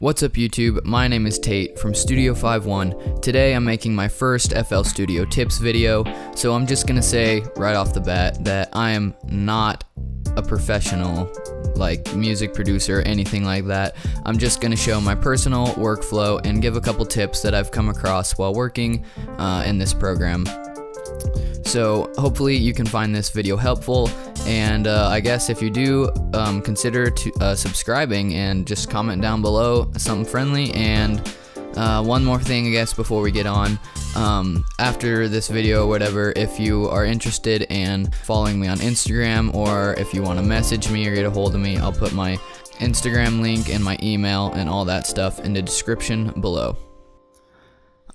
What's up YouTube, my name is Tate from Studio 51. Today I'm making my first FL Studio tips video, so I'm just gonna say right off the bat that I am not a professional like music producer or anything like that. I'm just gonna show my personal workflow and give a couple tips that I've come across while working in this program. So hopefully you can find this video helpful, and I guess if you do, consider subscribing and just comment down below something friendly. And one more thing I guess before we get on, after this video or whatever, if you are interested in following me on Instagram, or if you want to message me or get a hold of me, I'll put my Instagram link and my email and all that stuff in the description below.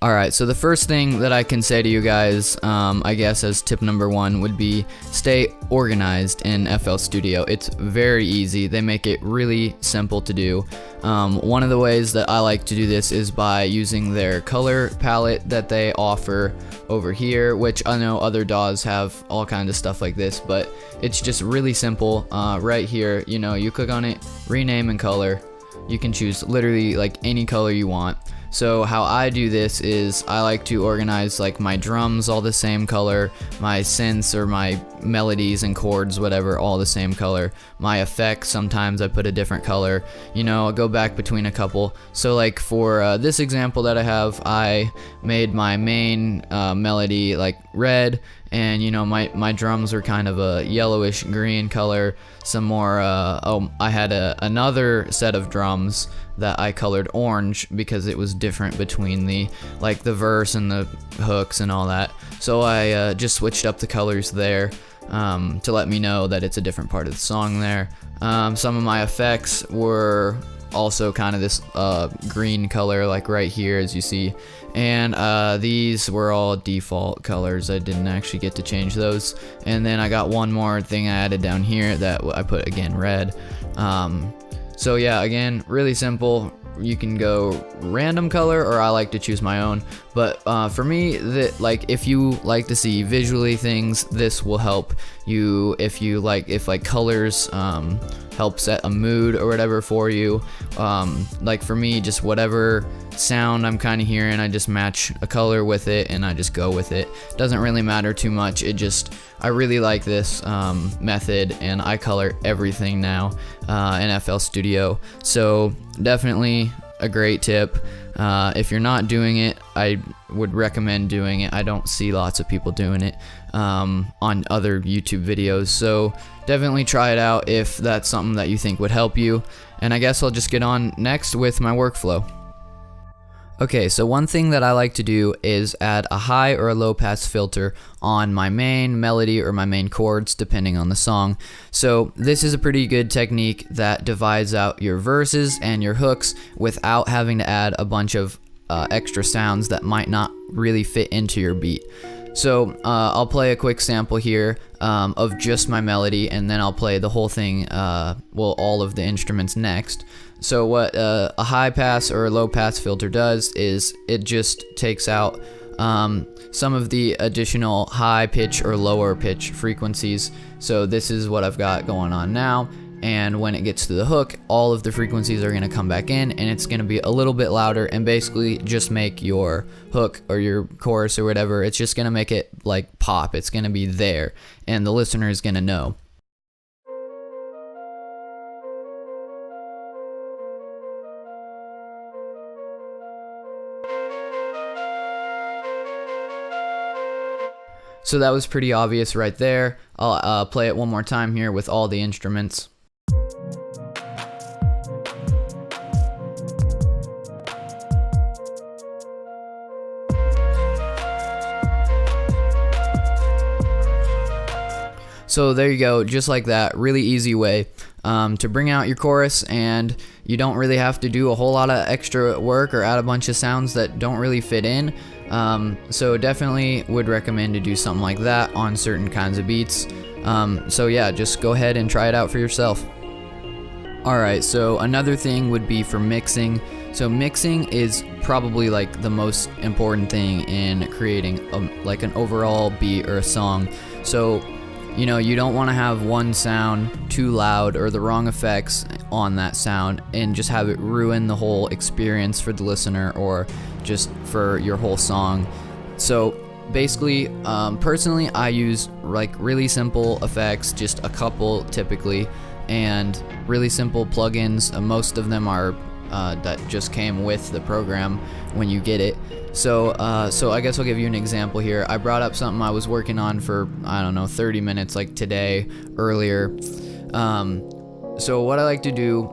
Alright, so the first thing that I can say to you guys, I guess as tip number one, would be stay organized in FL Studio. It's very easy. They make it really simple to do. One of the ways that I like to do this is by using their color palette that they offer over here, which I know other DAWs have all kinds of stuff like this, but it's just really simple. Right here, you know, you click on it, rename and color. You can choose literally like any color you want. So how I do this is I like to organize like my drums all the same color, my synths or my melodies and chords, whatever, all the same color. My effects, sometimes I put a different color. You know, I'll go back between a couple. So like for this example that I have, I made my main melody like red, and you know my drums were kind of a yellowish green color. Some more I had another set of drums that I colored orange because it was different between the verse and the hooks and all that. So I just switched up the colors there to let me know that it's a different part of the song there. Some of my effects were also kind of this green color, like right here as you see, and these were all default colors. I didn't actually get to change those. And then I got one more thing I added down here that I put again red. So yeah, again, really simple. You can go random color, or I like to choose my own. But for me, like if you like to see visually things, this will help you. If colors help set a mood or whatever for you. Like for me, just whatever sound I'm kind of hearing, I just match a color with it and I just go with it. Doesn't really matter too much. I really like this method, and I color everything now in FL Studio. So definitely a great tip. If you're not doing it, I would recommend doing it. I don't see lots of people doing it on other YouTube videos, so definitely try it out if that's something that you think would help you. And I guess I'll just get on next with my workflow. Okay, so one thing that I like to do is add a high or a low pass filter on my main melody or my main chords, depending on the song. So this is a pretty good technique that divides out your verses and your hooks without having to add a bunch of extra sounds that might not really fit into your beat. So I'll play a quick sample here of just my melody, and then I'll play the whole thing, all of the instruments next. So what a high pass or a low pass filter does is it just takes out some of the additional high pitch or lower pitch frequencies. So this is what I've got going on now, and when it gets to the hook, all of the frequencies are going to come back in, and it's going to be a little bit louder, and basically just make your hook or your chorus or whatever, it's just going to make it like pop. It's going to be there, and the listener is going to know. So that was pretty obvious right there. I'll play it one more time here with all the instruments. So there you go, just like that, really easy way to bring out your chorus, and you don't really have to do a whole lot of extra work or add a bunch of sounds that don't really fit in. So definitely would recommend to do something like that on certain kinds of beats. So yeah, just go ahead and try it out for yourself. Alright, so another thing would be for mixing. So mixing is probably like the most important thing in creating like an overall beat or a song. So you know, you don't want to have one sound too loud or the wrong effects on that sound and just have it ruin the whole experience for the listener or just for your whole song. So basically, personally, I use like really simple effects, just a couple typically, and really simple plugins. Most of them are that just came with the program when you get it. So I guess I'll give you an example here. I brought up something I was working on for, I don't know, 30 minutes, like today, earlier. So what I like to do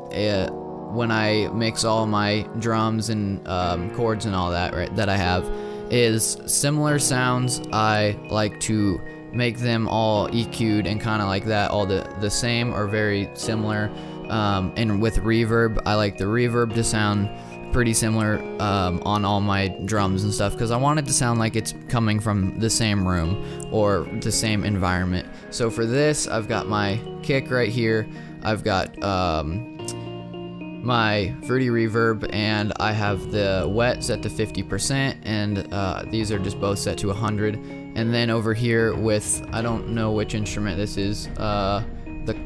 when I mix all my drums and chords and all that, right, that I have, is similar sounds. I like to make them all EQ'd and kind of like that, all the same or very similar. And with reverb, I like the reverb to sound pretty similar on all my drums and stuff, because I want it to sound like it's coming from the same room or the same environment. So for this, I've got my kick right here, I've got my Fruity Reverb, and I have the wet set to 50%, and these are just both set to 100. And then over here with, I don't know which instrument this is,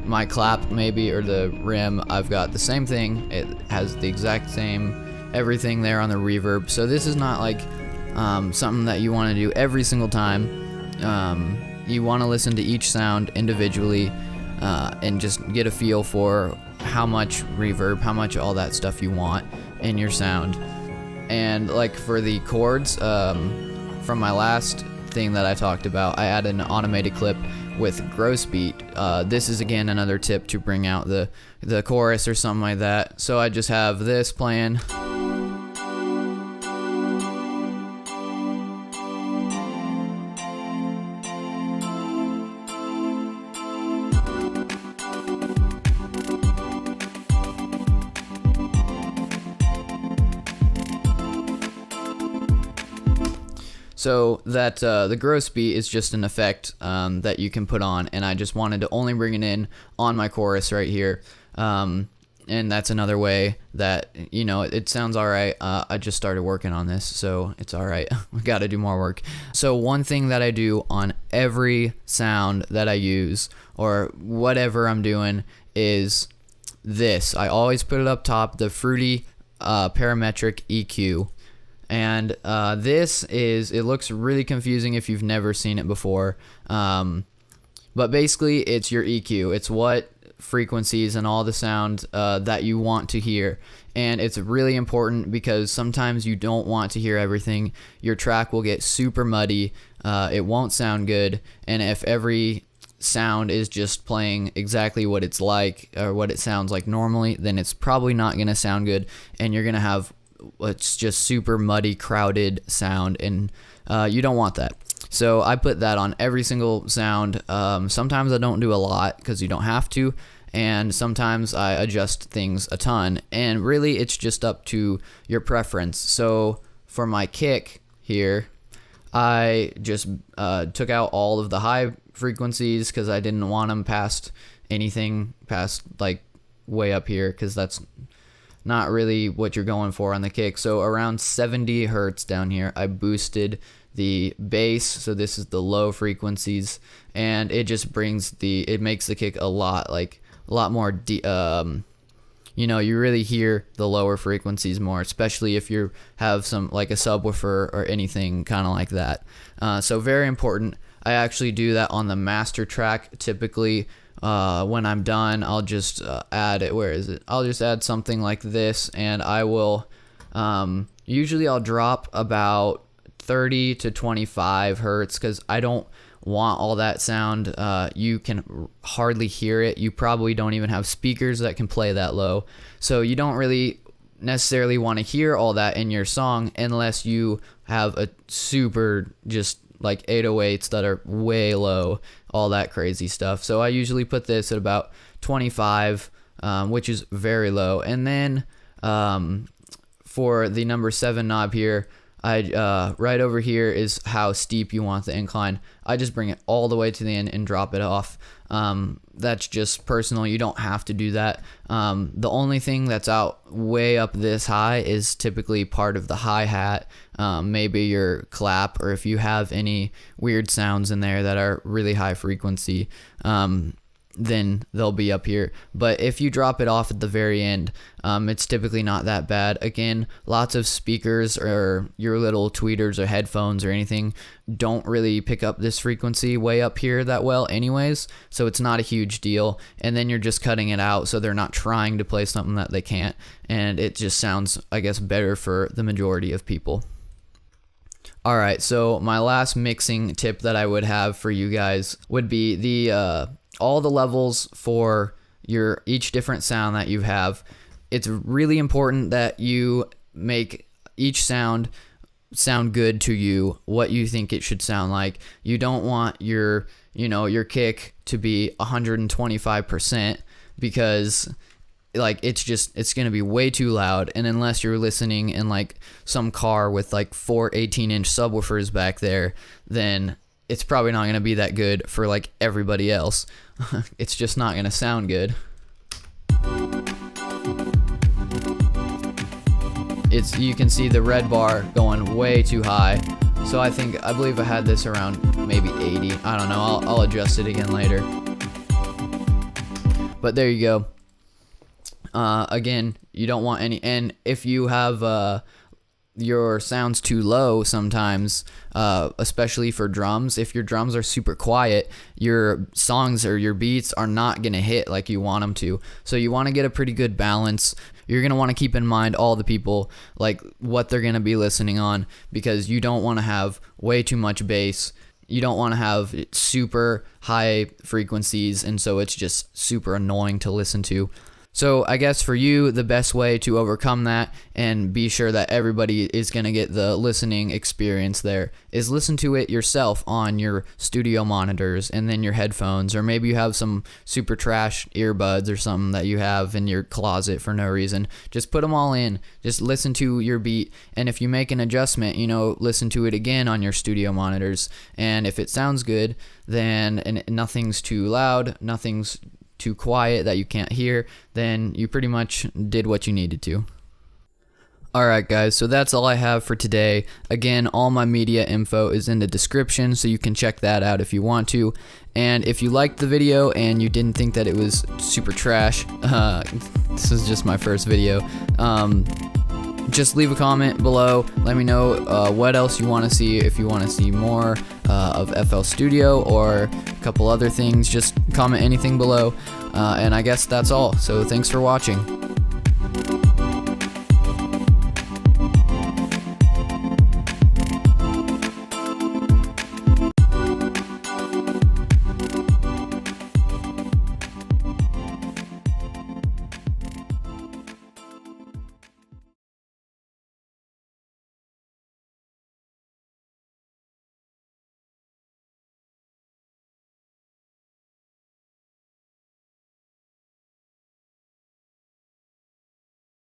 my clap maybe, or the rim, I've got the same thing. It has the exact same everything there on the reverb. So this is not like something that you want to do every single time. You want to listen to each sound individually and just get a feel for how much reverb, how much all that stuff you want in your sound. And like for the chords, from my last thing that I talked about, I added an automated clip with gross beat. This is again another tip to bring out the chorus or something like that. So I just have this playing. So that the gross beat is just an effect that you can put on, and I just wanted to only bring it in on my chorus right here. And that's another way that, you know, it sounds alright. I just started working on this, so it's alright. We gotta do more work. So one thing that I do on every sound that I use, or whatever I'm doing, is this. I always put it up top, the Fruity Parametric EQ. And this is, it looks really confusing if you've never seen it before, but basically it's your EQ. It's what frequencies and all the sound that you want to hear, and it's really important because sometimes you don't want to hear everything. Your track will get super muddy, it won't sound good, and if every sound is just playing exactly what it's like or what it sounds like normally, then it's probably not going to sound good, and you're going to have it's just super muddy, crowded sound, and you don't want that. So I put that on every single sound. Sometimes I don't do a lot because you don't have to, and sometimes I adjust things a ton, and really it's just up to your preference. So for my kick here, I just took out all of the high frequencies because I didn't want them past anything past like way up here, because that's not really what you're going for on the kick. So around 70 hertz down here, I boosted the bass, so this is the low frequencies, and it just brings it makes the kick a lot more you know, you really hear the lower frequencies more, especially if you have some like a subwoofer or anything kind of like that. So very important. I actually do that on the master track typically. When I'm done, I'll just add it. Where is it? I'll just add something like this, and I will usually I'll drop about 30 to 25 hertz because I don't want all that sound. You can hardly hear it. You probably don't even have speakers that can play that low, so you don't really necessarily want to hear all that in your song unless you have a super just like 808s that are way low, all that crazy stuff. So I usually put this at about 25, which is very low. And then for the number 7 knob here, I right over here is how steep you want the incline. I just bring it all the way to the end and drop it off. That's just personal. You don't have to do that. The only thing that's out way up this high is typically part of the hi-hat, maybe your clap, or if you have any weird sounds in there that are really high frequency. then they'll be up here. But if you drop it off at the very end, it's typically not that bad. Again, lots of speakers or your little tweeters or headphones or anything don't really pick up this frequency way up here that well anyways, so it's not a huge deal. And then you're just cutting it out so they're not trying to play something that they can't, and it just sounds, I guess, better for the majority of people. Alright, so my last mixing tip that I would have for you guys would be the all the levels for your each different sound that you have. It's really important that you make each sound good to you, what you think it should sound like. You don't want your kick to be 125%, because like it's gonna be way too loud, and unless you're listening in like some car with like 4 18-inch subwoofers back there, then it's probably not gonna be that good for like everybody else. It's just not gonna sound good. You can see the red bar going way too high, so I believe I had this around maybe 80. I don't know, I'll adjust it again later. But there you go. Again, you don't want any, and if you have your sounds too low sometimes, especially for drums, if your drums are super quiet, your songs or your beats are not gonna hit like you want them to. So you want to get a pretty good balance. You're gonna want to keep in mind all the people, like what they're gonna be listening on, because you don't want to have way too much bass. You don't want to have super high frequencies, and so it's just super annoying to listen to. So I guess for you, the best way to overcome that and be sure that everybody is going to get the listening experience there is listen to it yourself on your studio monitors and then your headphones, or maybe you have some super trash earbuds or something that you have in your closet for no reason. Just put them all in. Just listen to your beat, and if you make an adjustment, listen to it again on your studio monitors. And if it sounds good, then and nothing's too loud, nothing's too quiet that you can't hear, then you pretty much did what you needed to. Alright guys, so that's all I have for today. Again, all my media info is in the description, so you can check that out if you want to. And if you liked the video and you didn't think that it was super trash, this is just my first video, just leave a comment below. Let me know what else you want to see. If you want to see more of FL Studio or a couple other things, just comment anything below. And I guess that's all. So thanks for watching.